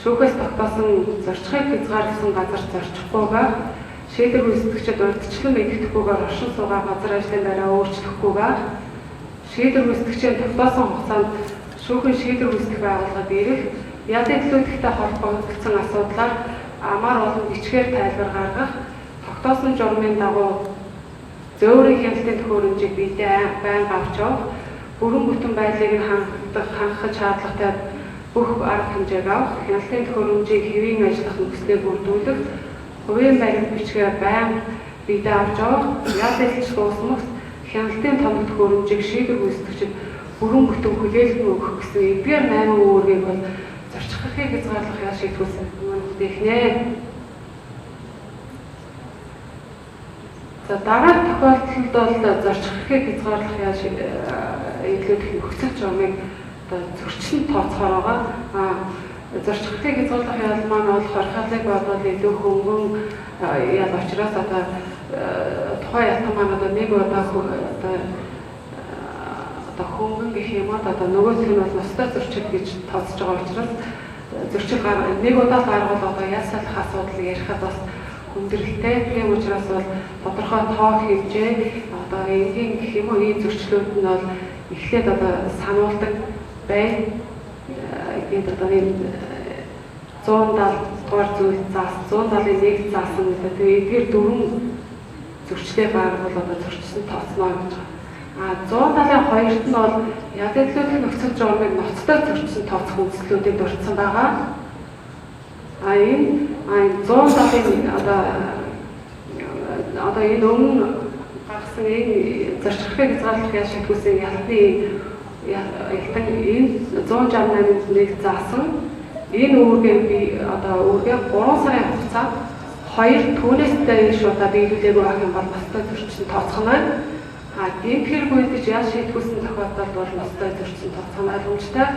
шүүхээс тогтоосон зорчихыг хязгаарласан газар зорчихгүй байх, шийдвэр гүйцэтгэгчид урьдчилан мэддэхгүйгээр оршин суугаа газар ажлын байраа өөрчлөхгүй байх, шийдвэр гүйцэтгэгчийн тогтоосон хугацаанд шүүхийн шийдвэр гүйцэтгэх байгууллагад ирэх, ядын төлөвлөлттэй холбогдсон асуудлаар амар олон бичгээр тайлбар гаргах, тогтоосон журмын дагуу зөөврийн хяналтын төхөөрөмжийг биедээ байнга авч явах, бүрэн бүтэн байдлыг хангах шаардлагатай бүх арга хэмжээг авах, хяналтын төхөөрөмжийг хэвийн ажиллах нөхцөлөөр бүрдүүлэх, хувийн баримт бичгээр байнга биедээ авч явах, яалтч дуусмагт хяналтын томог төхөөрөмжийг шийдвэр гүйцэтгэгчид бүрэн бүтэн хүлээлгэн өгөх гэсэн эдгээр 8 үүргийг бол зорчих хэргийг хязгаарлах ял шийдвэрсэн мэдэхнэ. За дараах тохиолдолд бол зорчих хэргийг хязгаарлах ял илүүдэх нөхцөл журмыг одоо зөрчлөн тооцохоор байгаа. Зорчих хэргийг хязгаарлах ял маань бол хорхоолыг бодвол илүү хөнгөн ял учраас одоо тухайн ялтан маань одоо нэг удаа одоо хөнгөн гэх юм уу одоо нөгөөх нь бол ностой зөрчил гэж тооцож байгаа учраас зөрчил нэг удаа гаргал одоо ял салах асуудал ярихад бас хүндрэлтэй. Тийм учраас бол тодорхой тоо хэмжээ одоо энгийн гэх юм уу ийм зөрчлүүд нь бол эхлээд одоо сануулдаг байна. Тэгээд одоо ийм 170 дугаар зүйл заасан 171 заасан гэдэг. Тэгээд эдгээр дөрвөн зөрчлөө гаргал одоо зөрчсөн тооцноо гэж байна. 172-т нь бол ядагдлуудын нөхцөл журмыг ноцтой зөрчсөн тооцох үндслүүдийг дурдсан байгаа. Энэ 170-ын одоо энэ өмнө гаргасан энэ зорчих хэргийг хязгаарлах ял шийдвэрсэн ялтан энэ 168-ыг заасан энэ үүргээ би одоо үүргээ 3 сарын хугацаанд 2 түүнээс дээш удаа биелүүлээгүй байх юм бол ноцтой зөрчсөн тооцох нь. Ийм хэрэг үйлдэж ял шийдвэрсэн тохиолдолд бол ноцтой зөрчсөн тооцох нь ойлгомжтой.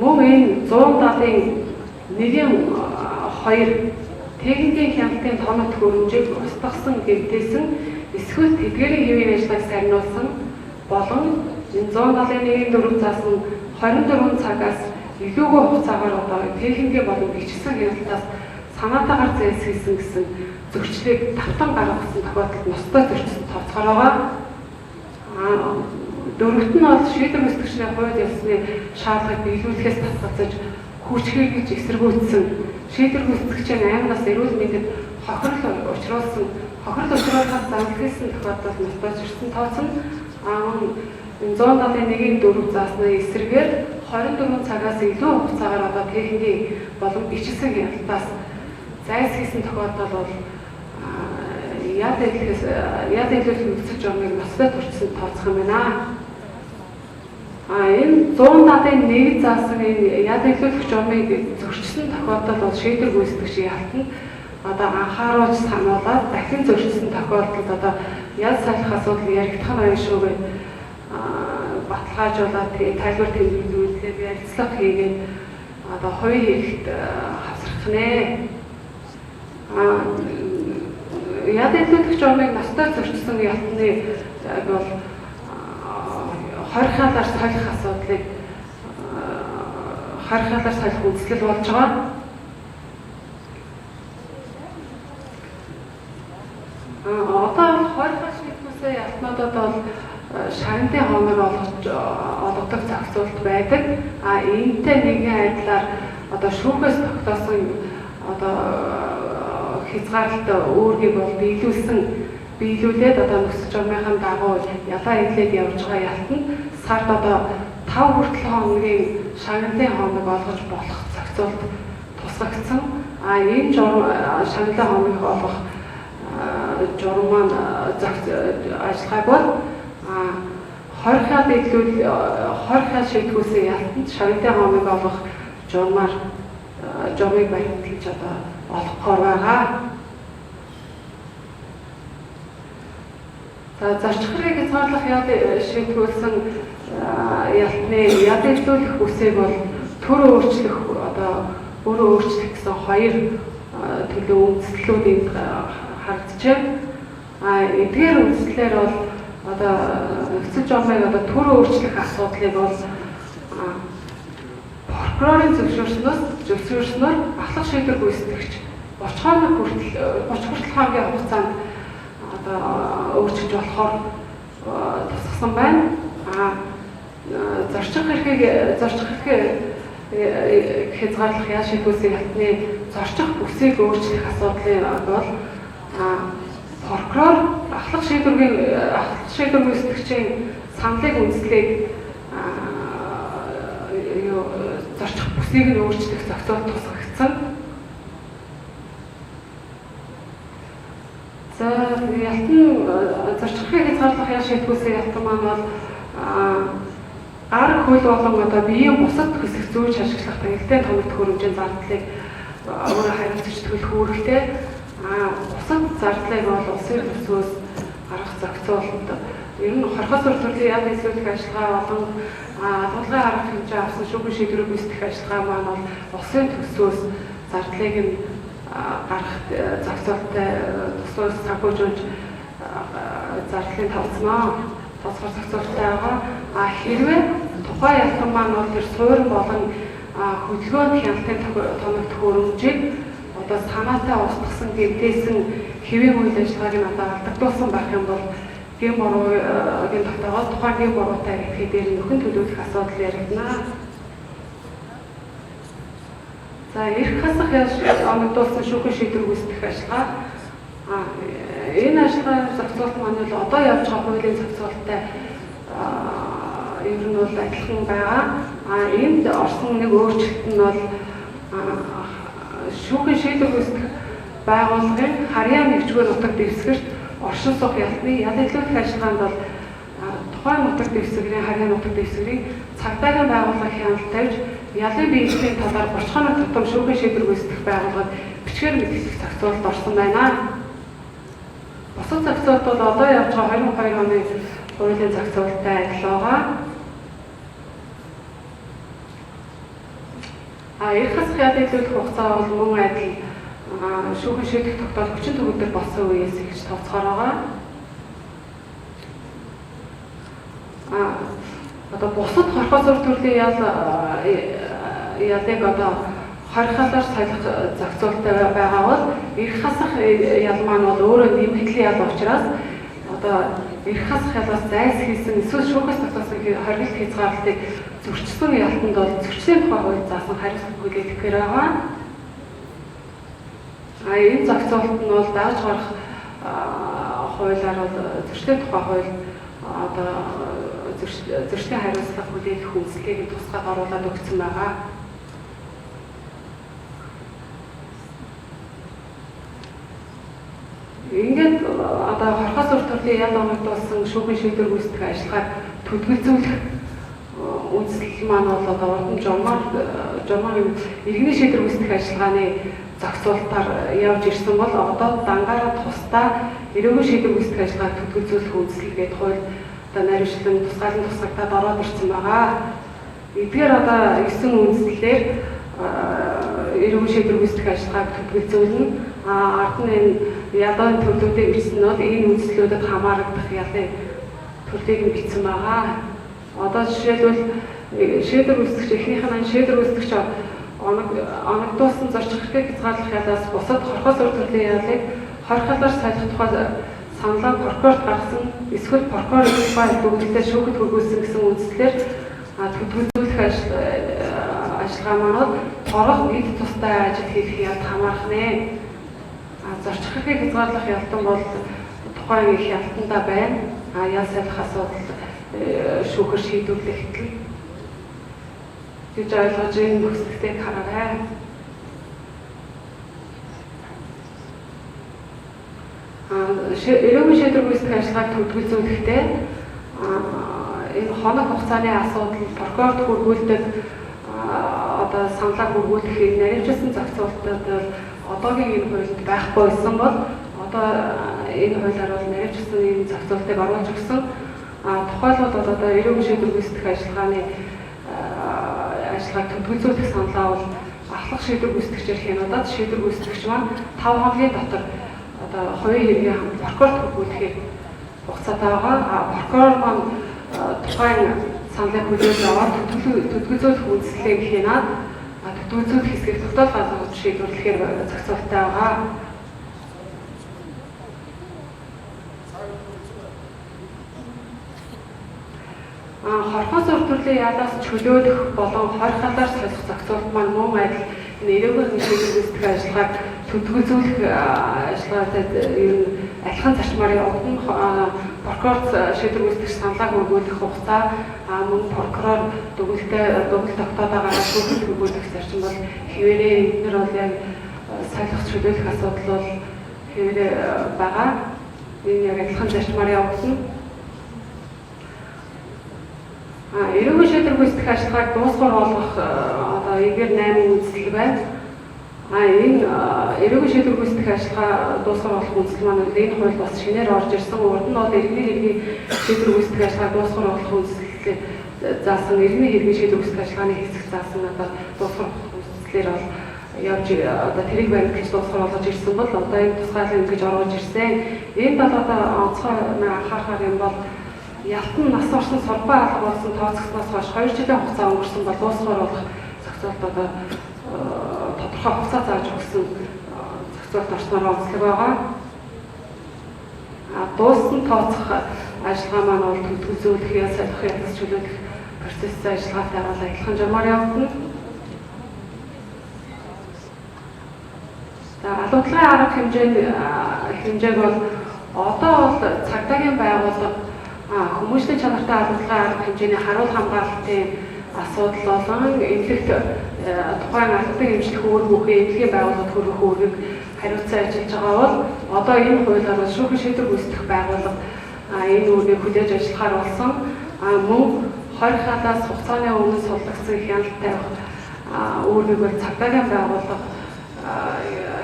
Мөн энэ 170-ын 1-2 техникийн хяналтын томог төхөөрөмжийг устгасан гэмтээсэн эсвэл тэдгээрийн хэвийн ажиллагааг сарниулсан болон 170-ын 1-4 заасан 24 цагаас илүүгүй хугацаагаар одоо техникийн болон бичсэн хяналтаас санаатаагаар зайлсхийсэн гэсэн зөрчлийг давтан гаргасан тохиолдолд ноцтой зөрчсөн тооцохоор байгаа. Дөрөвт нь бол шийдвэр гүйцэтгэгчний хууль ёсны шаардлагыг биелүүлэхээс татгалзаж хүч хэрэгж эсэргүүцсэн шийдвэр гүйцэтгэгчийн аймагаас эрүүл мэндэд хохирол учруулахаас зарлахсан тохиолдолд ноцтой зөрчсөн тооцно. 171-ийн 4 заасны эсрэгээр 24 цагаас илүү хугацаагаар одоо техникийн болон бичсэн хяналтаас зайлсхийсэн тохиолдол бол яд илүүх нөхцөл журмыг ноцтой зөрчсөн тооцох юм байна. Энэ 170-ын 1 заасан энэ яд илүүх журмыг зөрчсөн тохиолдол бол шийдвэр гүйцэтгэгч ялтанд одоо анхааруулж сануулаад дахин зөрчсөн тохиолдолд одоо яд салах асуудал яригдах нь шүү гэж баталгаажуулаад тайлбар тэмдэглүүлээд ярилцлага хийгээд одоо хувийн хэрэгт хавсрах нэ. Яд илүүх журмыг ноцтой зөрчсөн ялтны бол хорихоолоор солих асуудлыг хорихоолоор солих үзэл болж байгаа. Одоо хорихоо шийдвэсээ ятнуудад бол шагналын хоомыг олгодог зохицуулт байдаг. Энэтэй нэгэн айдлаар одоо шүүхээс тогтоосон одоо хязгаарлалт өөрийг бол биелүүлээд одоо нөхцөл журмынхаа дагуу ялаа иглээд явж байгаа ялтанд сард одоо 5 хүртэл хоногийн шагналын хоомыг олгож болох зохицуулт тусгагдсан. Энэ шагналын хоомыг олгох журам маань ажиллагааг бол хорихоо шийдвүсээ ялтанд шагналын хоомыг олгох журмыг баярлаж одоо олгохоор байгаа. Зарчхрыг хязгаарлах шийдвүүлсэн ялтны ядагдуулах үсэг бол төр өөрчлөх өөрөө өөрчлөх гэсэн хоёр төлөв үндэслэлүүд энд харагджээ. Эдгээр үндэслэлээр бол одоо нөхцөл журмыг одоо төр өөрчлөх асуудлыг бол прокурорын зөвшөөрснөөр ахлах шийдвэр гүйцэтгэгч 30 хоног хүртэл хоногийн хугацаанд одоо өөрчилж болохоор тусгасан байна. Зорчих эрхийг хязгаарлах яа шийдвүүлсэн ялтны зорчих бүсийг өөрчлөх асуудлын бол прокурор ахлах шийдвэр гүйцэтгэгчийн саналыг үндэслээд зорчих бүсийг нь өөрчлөх зохицуулт тусгагдсан. За ялтан зорчихыг хязгаарлах яа шийдвүүлсэн ялтан маань бол гар хөл болон одоо биеийн бусад хэсэг зөөж ашиглах тагилтай томит хөрөмжийн зардлыг өөрөө хариуцж төлөх үүрэгтэй. Бусад зардлыг бол улсын төсвөөс гаргах зохицуулалт ер нь хорхоос төрлийн яд нийслүүлэх ажиллагаа болон тулгын арга хэмжээ авсан шүүхийн шийдвэрийг гүйцэтгэх ажиллагаа маань бол улсын төсвөөс зардлыг нь гаргах зохицуулалттай төсвөөс санхүүжүүлж зардлыг тавцмаа тосгор зохицуулалттай байгаа. Хэрвээ тухайн ялтан маань бол тэр суурин болон хөдөлгөөнд хяналтын томит хөрөмжийг одоо санаатай устгасан гэмтээсэн хэвийн үйл ажиллагааг нь одоо алдагдуулсан байх юм бол гэм бороогийн тогтоогоод тухайн гэм бороотой архив дээр нөхөн төлөвлөх асуудал яригдана. За эрх хасах оногдуулсан шүүхийн шийдвэр гүйцэтгэх ажиллагаа. Энэ ажиллагааны зохицуулалт маань бол одоо явж байгаа хуулийн зохицуулалттай ер нь бол адилхан байгаа. Энд орсон нэг өөрчлөлт нь бол шүүхийн шийдвэр гүйцэтгэх байгууллагын харьяа нэгжгүй нутаг дэвсгэрт оршин суух ялтны ядагдуулах ажиллагаанд бол тухайн нутаг дэвсгэрийн харьяа нутаг дэвсгэрийн цагдаагийн байгууллагын хяналт тавьж ялын биеийн талаар 30 хоног тутам шүүхийн шийдвэр гүйцэтгэх байгууллагад бичгээр мэдээлэх зохицуулалт орсон байна. Бусад зохицуулалт бол одоо явж байгаа 2002 оны хуулийн зохицуулалттай адил байгаа. Эрх хасах ядагдуулах хугацаа бол мөн адил шүүхийн шийдвэр тогтоол 40 өдөр болсон үеэс эхэлж тооцохоор байгаа. Одоо бусад хорхоос төрлийн ялыг одоо хорихоолоор солих зохицуулалттай байгаа бол эрх хасах ял маань бол өөрөө нэмэгдлийн ял учраас одоо эрх хасах ялаас зайлс хийсэн эсвэл шүүхээс тогтоосон хоригдол хязгаарлалтыг зөрчсөн ялтанд бол зөрчлийн тухай хууль заасан хариуцлага хүлээлгэхээр байгаа. Энэ зохицуулалт нь бол дааж гарах хуулиар бол зөрчлийн тухай хууль одоо зөрчлийн хариуцлага хүлээлгэх үйлчлэгийг тусгаад оруулаад өгсөн байгаа. Ингээд одоо хорхоос төрлийн ял оногдуулсан шүүхийн шийдвэр гүйцэтгэх ажиллагааг төлөвлөжүүлэх үндэслэл маань бол одоо уран журмын иргэний шийдвэр гүйцэтгэх ажиллагааны зохицуулалтаар явж ирсэн бол одоо дангаараа тусдаа эрүүгийн шийдвэр гүйцэтгэх ажиллагааг төлөвлөжүүлэх үндэслэл гэдэг хууль одоо наривчлан тусгаалan тусгагдаад ороод ирсэн байгаа. Эдгээр одоо 9 үндэслэлээр эрүүгийн шийдвэр гүйцэтгэх ажиллагааг төлөвлөжүүлнэ. Ард нь энэ ялын төлөвлөлтөд ирсэн нь бол энэ үндэслэлүүдэд хамаарагдах ялын төрлийг нь бичсэн байгаа. Одоо жишээлбэл шийдвэр үүсгэж эхнийх нь шийдвэр үүсгэж оногдуулсан зорчих хэрэг хязгаарлах ялаас бусад хорхоос өөр төрлийн ялыг хорхолоор солих тухай саналаа прокурорт гаргасан эсвэл прокурор ба дүгнэлтэд шүүхэд хүргүүлсэн гэсэн үндслээр төдөлгөх ажиллагаа маань торох нийт тустай ажил хийх ялд хамаарах нэ. Зорчих хэрэг хязгаарлах ялтан бол тухайн их ялтандаа байна. Ял салах асуудал шүүхэр шийдвэрлэх гэх гэж ойлгож энэ бүсгтийг хараарай. Эрүүгийн шийдвэр үүсгэх ажиллагааг төлөвлөжүүлэхдээ энэ хоног хугацааны асуудал прокурорт хүргүүлдэг одоо саналаа хүргүүлэхийг наривчилсан зохицуулалтад одоогийн энэ хуульд байхгүй байсан бол одоо энэ хуулиар бол наривчилсан энэ зохицуултыг оруулж өгсөн. Тухайлбал одоо эрүүгийн шийдвэр үүсгэх ажиллагааг төлөвлөжүүлэх саналаа бол ахлах шийдвэр үүсгэгчээр хянуудад шийдвэр үүсгэгч маань 5 хоногийн дотор одоо хувийн хэргийн прокурорт хүргүүлэхийг хугацаатай байгаа. Прокурор маань тухайн саналыг хүлээж аваад төлөвлөжүүлэх үйлчлэгийг хянаад төлөвлөжүүлэх хэсгийг тогтоол газар шийдвэрлэхээр зохицуулттай байгаа. Хорхоос өөр төрлийн ялаас чөлөөлөх болон хорхолоор солих зохицуулт маань мөн адил эрүүгийн шийдвэр үүсгэх ажиллагааг төлөвлөжүүлэх ажиллагаатай адилхан зарчмаар явагдана. Прокурор шийдвэр үүсгэх саналаа хүргүүлэх хугацаа мөн прокурор дүгнэлт тогтоод байгаа шүүхэд хүргүүлэх зарчим бол хэвээрээ эдгээр бол яг солих чөлөөлөх асуудал бол хэвээрээ байгаа. Энэ яг адилхан зарчмаар явагдана. Эрүүгийн шийдвэр үүсгэх ажиллагааг дуусгар болгох одоо эгээр 8 үйлчлэл байна. Энэ эрүүгийн шийдвэр үүсгэх ажиллагаа дуусгар болгох үйлчлэл маань энэ хууль бас шинээр орж ирсэн. Урд нь бол иргэний хэргийн шийдвэр үүсгэх ажиллагааг дуусгар болгох үйлчлэлээ заасан иргэний хэргийн шийдвэр үүсгэх ажиллагааны хэсэг заасан одоо дуусгар болгох үйлчлэлээр бол явж одоо тэрийг барих гэж дуусгар болгож ирсэн бол одоо энэ тусгаалыг ингэж оруулж ирсэн. Энд бол одоо онцгой анхаарах юм бол ялтан нас орсон сургууль алга болсон тооцогсноос хойш 2 жилийн хугацаа өнгөрсөн бол дуусгаар болох зохицуулт одоо тодорхой хугацаа зааж өгсөн зохицуулт орсноор онцлог байгаа. Дууссан тооцох ажиллагаа маань бол төлөвлөжүүлэх, ял салах, ялгаж чөлөөлөх процесс ажиллагаатай бол адилхан жамаар явагдана. Алуудлагын арга хэмжээг бол одоо бол цагдаагийн байгууллага хүмүүстийн чанартай алуудлагын арга хэмжээний харуул хамгаалалтын асуудал болон эмнэлэгт тухайн албан эмчлэх үүрэг бүхий эмнэлгийн байгууллагад хүргэх үүргийг хариуцсан ажиллаж байгаа бол одоо энэ хуулиар бол шүүхийн шийдвэр үүсгэх байгууллага энэ үүргийг хүлээж ажиллахаар болсон. Мөн 20 халаас хугацааны өмнө суллагдсан хяналт тавих үүргийг бол цагдаагийн байгууллага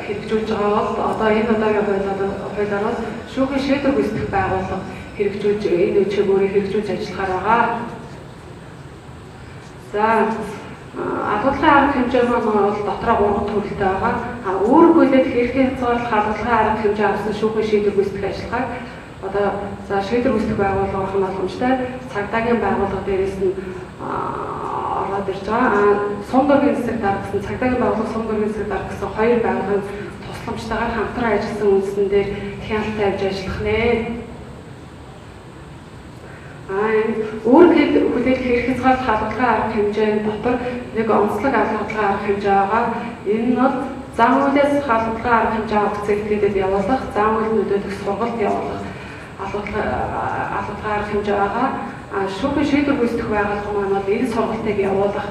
хэрэгжүүлж байгаа бол одоо энэ удаагийн хуулиар бол шүүхийн шийдвэр үүсгэх байгууллага хэрэгжүүлж энэ үчиг өөрийг хэрэгжүүлж ажиллахаар байгаа. За алуудлагын арга хэмжээ маань бол дотроо 3 төрөлтэй байгаа. Үүрэг хүлээж хэрхэн хязгаарлах алуудлагын арга хэмжээ авсан шүүхийн шийдвэр үүсгэх ажиллагааг одоо за шийдвэр үүсгэх байгууллага хамааламжтай цагдаагийн байгууллага дээрээс нь ороод ирж байгаа. Сум дөргийн засаг даргасан цагдаагийн байгууллага сум дөргийн засаг даргасан 2 байгууллагын тусламжтайгаар хамтран ажилласан үндсэн дээр хяналт тавьж ажиллах нэ. Үүрэг хүлээж хэрэг хязгаарлах алуудлагын арга хэмжээний дотор нэг онцлог алуудлагын арга хэмжээ байгаа. Энэ нь бол зам үйлээс алуудлагын арга хэмжээ авах цэгцлүүдэд явуулах, зам үйл нөлөөлөх сургалт явуулах алуудлагын арга хэмжээ байгаа. Шүүхийн шийдвэр үүсгэх байгууллага маань бол энэ сургалтыг явуулах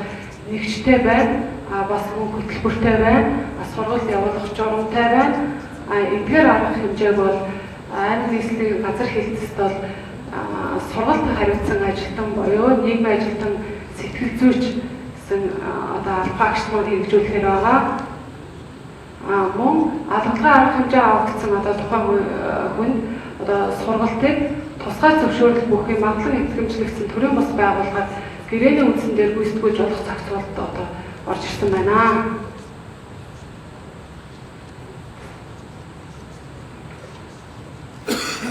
нэгжтэй байна. Бас мөн хөтөлбөртэй байна. Сургалт явуулах журамтай байна. Эдгээр арга хэмжээг бол аймаг нийслэлийн газар хэлтсэд бол сургалт хариуцсан ажилтан буюу нийгмийн ажилтан сэтгэл зүйч гэсэн одоо албаагч нар хэрэгжүүлэхээр байгаа. Мөн албагийн арга хэмжээ авагдсан одоо тухайн хүн одоо сургалтыг тусгай зөвшөөрөл бүхий магадлан эзэмшлэгдсэн төрийн бас байгууллагад гэрээний үндсэн дээр гүйцэтгүүлж болох зохицуулалт одоо орж ирсэн байна.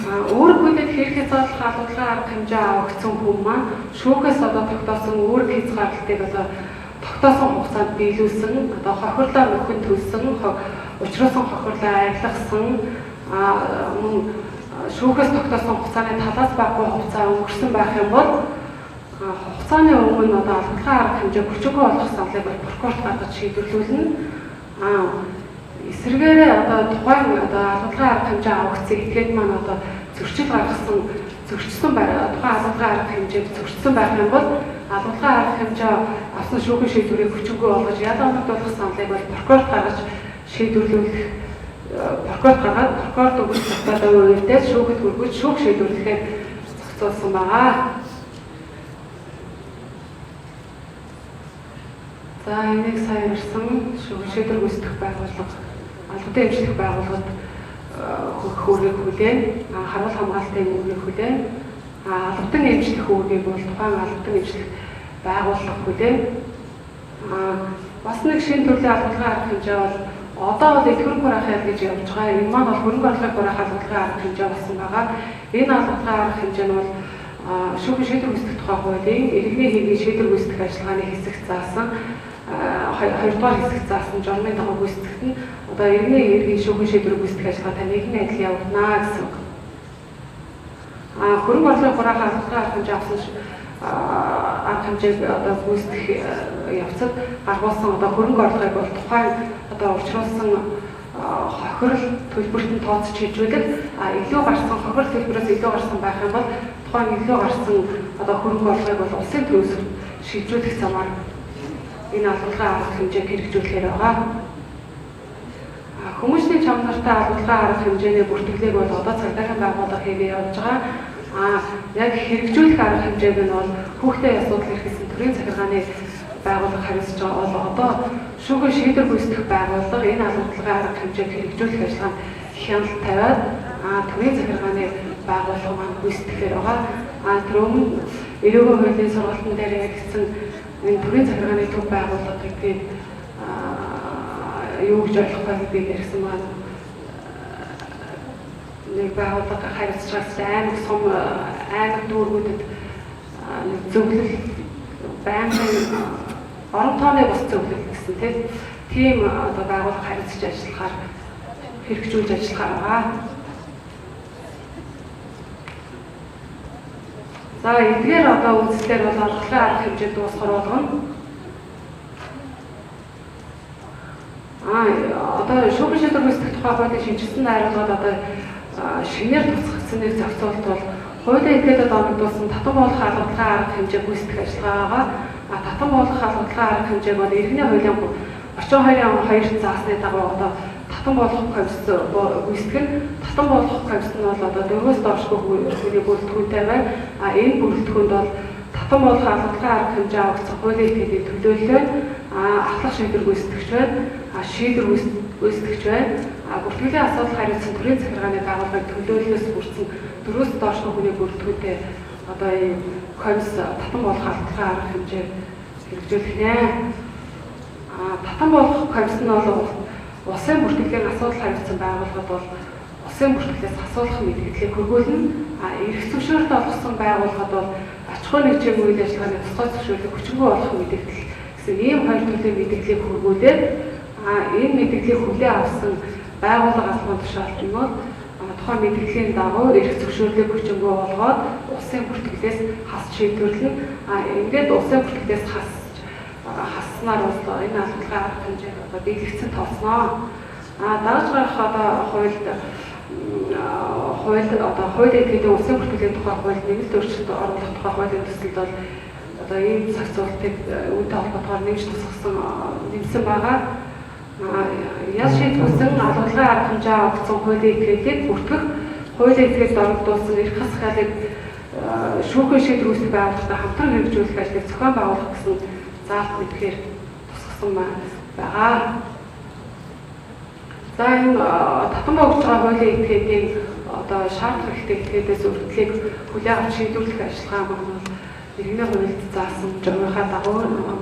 Үүрэг хүлээж хэрэг хязгаарлах албалагын арга хэмжээ авагдсан хүн маань шүүхээс одоо тогтоосон үүрэг хязгаарлалтыг одоо тогтоосон хугацаанд биелүүлсэн, одоо хохирлоо нөхөн төлсөн, учруулсан хохирлоо арилгасан, мөн шүүхээс тогтоосон хугацааны талаас баггүй хугацаа өнгөрсөн байх юм бол хугацааны өмнө одоо албалагын арга хэмжээ хүчгүй болгох саналыг прокурорт гаргаж шийдвэрлүүлнэ. Эсвэргээрээ одоо тухайн одоо албалагын арга хэмжээ авагдсан этгээд маань одоо зөрчил гаргасан тухайн албалагын арга хэмжээг зөрчсөн байх юм бол албалагын арга хэмжээ авсан шүүхийн шийдвэрийг хүчгүй болгож ялгамжуулах саналыг бол прокурорт гаргаж шийдвэрлүүлэх прокурорт өгөх тогтоолын үеэс шүүхэд хүргэж шүүх шийдвэрлэхээр зохицуулсан байгаа. За энийг сайн ярьсан шүүх шийдвэр гүйцэтгэх байгууллага албатай эмчлэх байгууллагад хөрөг хүлээн харуул хамгаалтын үүргийг хүлээн албатай эмчлэх үүргийг бол тухайн албатай эмчлэх байгууллага хүлээн бас нэг шинэ төрлийн албалагын арга хэмжээ бол одоо бол эдгэрэг хураах ял гэж явж байгаа. Энэ маань бол хөрөнгө орлогыг хураах албалагын арга хэмжээ болсон байгаа. Энэ албалагын арга хэмжээ нь бол шүүхийн шийдвэр гүйцэтгэх тухай хуулийн иргэний хэргийн шийдвэр гүйцэтгэх ажиллагааны хэсэгт заасан хоёрдугаар хэсэгт заасан журмын дагуу гүйцэтгэх нь одоо иргэний хэргийн шүүхийн шийдвэр гүйцэтгэх ажиллагаа танихны адил явагдана гэсэн үг. Хөрөнгө орлогыг хураах албалагын арга хэмжээ авсан арга хэмжээг одоо гүйцэтгэх явцад гаргуулсан одоо хөрөнгө орлогыг бол тухайн одоо учруулсан хохирол төлбөрт нь тооцож хэмжүүлэх илүү гарсан хохирол төлбөрөөс илүү гарсан байх юм бол тухайн илүү гарсан одоо хөрөнгө орлогыг бол улсын төлөөс шийдвэрлэх замаар энэ албалагын арга хэмжээг хэрэгжүүлэхээр байгаа. Хүмүүсийн чамнартай албалагын арга хэмжээний бүртгэлийг бол одоо цагдаагийн байгууллага хийгээ явж байгаа. Яг хэрэгжүүлэх арга хэмжээг нь бол хүүхдийн асуудал эрхэлсэн төрийн захиргааны байгууллага хариуцж байгаа бол одоо шүүхийн шийдвэр гүйцэтгэх байгууллага энэ албалагын арга хэмжээг хэрэгжүүлэх ажиллагаанд хяналт тавиад төрийн захиргааны байгууллага маань гүйцэтгэхээр байгаа. Тэр өмнө эрүүгийн хуулийн сургалтын дээр яригдсан энэ төрийн захиргааны төв байгууллага гэдэг юу гэж ойлгох вэ гэдгийг ярьсан маань нэг байгууллага хариуцж байгаа аймаг дүүргүүдэд зөвлөл байнгын орон тооны бас зөвлөл гэсэн тийм одоо байгууллага хариуцж ажиллахаар хэрэгжүүлж ажиллахаар байгаа. За эдгээр одоо үндэслэлээр бол албалагын арга хэмжээ дуусгар болгоно. Одоо шүүхийн шийдвэр гүйцэтгэх тухай хуулийн шинжилсэн найруулгад одоо шинээр тусгагдсан нэг зохицуулалт бол хуулийн этгээдэд оногдуулсан татан буулгах албалагын арга хэмжээ гүйцэтгэх ажиллагаагаа татан буулгах албалагын арга хэмжээг бол иргэний хуулийн 32 он 2 заасны дагуу одоо татан буулгах комисс гүйцэтгэх татан буулгах комисс нь бол одоо 4-өөс доошгүй хүний бүрэлдэхүүнтэй байна. Энэ бүрэлдэхүүнд бол татан буулгах албалагын арга хэмжээ авагдсан хуулийн этгээдийн төлөөлөл ахлах шийдвэр гүйцэтгэгч байна. Шийдвэр гүйцэтгэгч байна. Бүртгэлийн асуудал хариуцсан төрийн захиргааны байгууллагын төлөөллөөс бүрдсэн 4-өөс доошгүй хүний бүрэлдэхүүнтэй одоо ийм комисс татан буулгах албалагын арга хэмжээ хэрэгжүүлэх нэ. Татан буулгах комисс нь бол улсын бүртгэлийн асуудал хариуцсан байгууллагад бол улсын бүртгэлээс асуулах мэдээллийг хөргүүлнэ. Эрх зөвшөөрөлт олгосон байгууллагад бол аж ахуй нэгжийн үйл ажиллагааны тусгай зөвшөөрлийг хүчингүй болгох мэдээлэл гэсэн ийм хоёр төрлийн мэдээллийг хөргүүлээд энэ мэдээллийг хүлээн авсан байгууллага албан тушаалт нь бол тухайн мэдээллийн дагуу эрх зөвшөөрлийг хүчингүй болгоод улсын бүртгэлээс хас шийдвэрлэн ингээд улсын бүртгэлээс хасснаар бол энэ албалагын арга хэмжээг одоо биелэгдсэн тооцноо. Дараач гарах одоо хуулийн этгээдийн улсын бүртгэлийн тухай хууль нэмэлт өөрчлөлт оруулах тухай хуулийн төсөлд бол одоо ийм зохицуултыг үүнтэй холбоотойгоор нэмсэн байгаа. Яс шийдвэрлсэн албалагын арга хэмжээ авагдсан хуулийн этгээдийг бүртгэх, хуулийн этгээдэд оролдуулсан эрх хасгалыг шүүхийн шийдвэр гүйцэтгэх байгууллагатай хамтран хэрэгжүүлэх ажлыг зохион байгуулах гэсэн заалт мэдгээр тусгасан байгаа. За энэ татан богж байгаа хуулийн этгээдийн одоо шаардлага этгээдээс өргөдлийг хүлээн авч шийдвэрлэх ажиллагаа маань бол иргэний хуульд заасан журмынхаа дагуу манай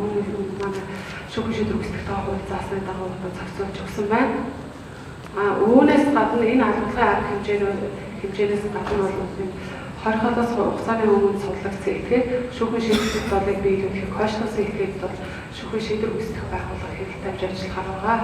шүүхийн шийдвэр гүйцэтгэх тухай хууль заасны дагуу зохицуулж өгсөн байна. Үүнээс гадна энэ албалагын арга хэмжээнээс гадна бол 20-аас хугацааны өмнө судлагдсан этгээд шүүхэн шийдвэрлэх долыг биелүүлэх хойшлуулсан этгээд бол шүүхэн шийдвэр гүйцэтгэх байгууллага хэрэг тавьж ажиллахаар байгаа.